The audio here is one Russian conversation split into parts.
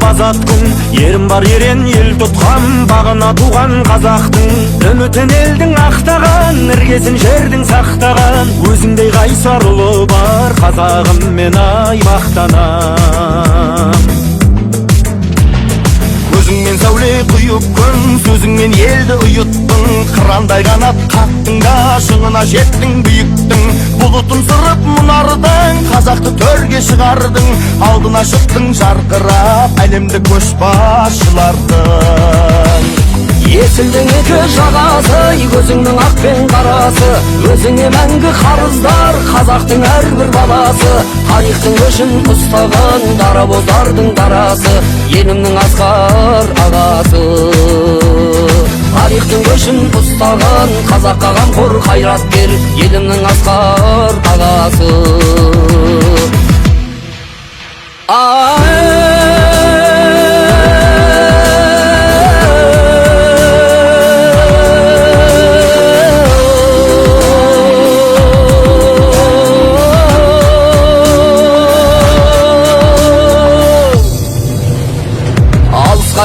базаттың. Ерім бар ерен ел тұтқан, бағына туған қазақтың. Үмітін елдің ақтаған, іргесін жердің сақтаған. Өзіңдей қайсар ұлы бар, қазағым мен ай мақтанам. Көзіңмен сәуле құйып күн, сөзіңмен елді ұйыттың. Қырандай қанат қақтың да, шыңына жеттің биіктің. Бұлытын сырып мұнардың, қазақты төрге шығардың. Алдына шықтың жарқырап, әлемді көшбасшылардың. Есілдің екі жағасы, көзіңнің ақ пен қарасы. Өзіңе мәңгі қарыздар, қазақтың әрбір баласы. Тарихтың көшін ұстаған, дарабоздардың дарасы. Елімнің асқар ағасы. Тарихтың көшін ұстаған, қазаққа қамқор қайраткер. Елімнің асқар ағасы.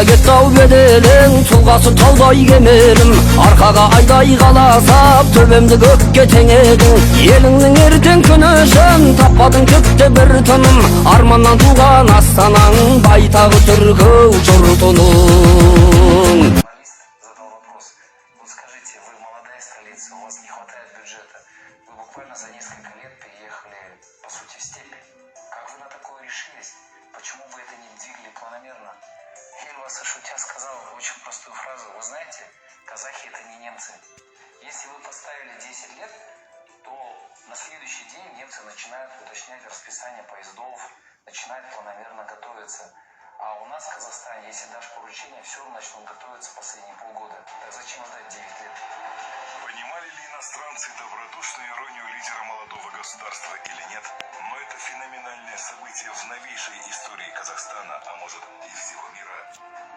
Кет тау беделің, тұлғасы таудай кемелім. Арқаға айдай қаласап, төбемді көкке теңедің. Еліңнің ертең күні үшін таппадың түкте бір тыным. Арманнан туған астанаң, байтағы түркі жұртының. Скажите, вы молодая столица, у вас не хватает бюджета. Вы буквально за несколько лет переехали, по сути, в степь. Как вы на такое решились? Почему вы это не двигали планомерно? Эльваса, шутя, сказал очень простую фразу. Вы знаете, казахи — это не немцы. Если вы поставили 10 лет, то на следующий день немцы начинают уточнять расписание поездов, начинают планомерно готовиться. А у нас в Казахстане, если дашь поручение, все начнут готовиться последние полгода. Так зачем ждать 9 лет? Понимали ли иностранцы добродушную иронию лидера молодого государства или нет? Но это феноменальное событие в новейшей истории Казахстана, а может и всего мира.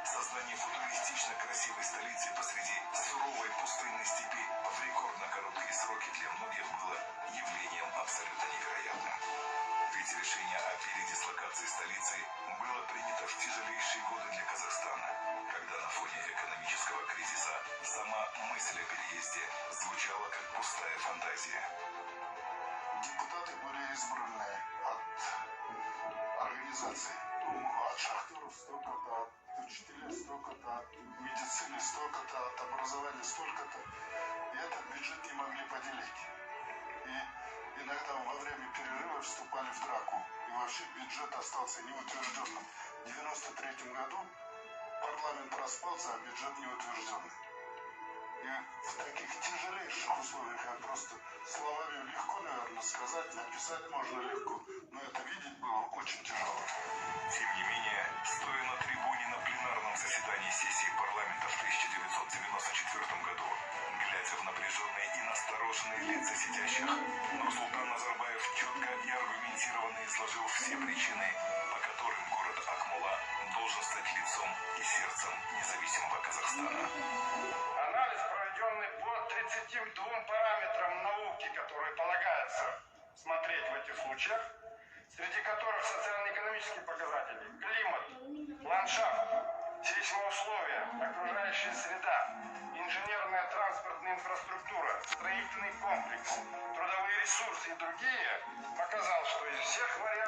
Создание футуристично красивой столицы посреди суровой пустынной степи в рекордно короткие сроки для многих было явлением абсолютно невероятным. Ведь решение о передислокации столицы было принято в тяжелейшие годы для Казахстана, когда на фоне экономического кризиса сама мысль о переезде звучала как пустая фантазия. Депутаты были избраны от организаций, от шахтеров столько-то, от учителей столько-то, от медицины столько-то, от образования столько-то. И этот бюджет не могли поделить. И иногда во время перерыва вступали в драку. И вообще бюджет остался неутвержденным. В 1993 году парламент распался, а бюджет неутвержденный. И в таких тяжелейших условиях, просто словами легко, наверное, сказать, написать можно легко, но это видеть было очень тяжело. Тем не менее, стоя на трибуне на пленарном заседании сессии парламента в 1994 году, глядя в напряженные и настороженные лица сидящих, Нурсултан Назарбаев четко и аргументированно изложил все причины, по которым город Акмола должен стать лицом и сердцем независимого Казахстана. Анализ, проведенный по 32 параметрам науки, которые полагается смотреть в этих случаях, среди которых социально-экономические показатели, климат, ландшафт, сейсмоусловия, окружающая среда, инженерная транспортная инфраструктура, строительный комплекс, трудовые ресурсы и другие, показал, что из всех вариантов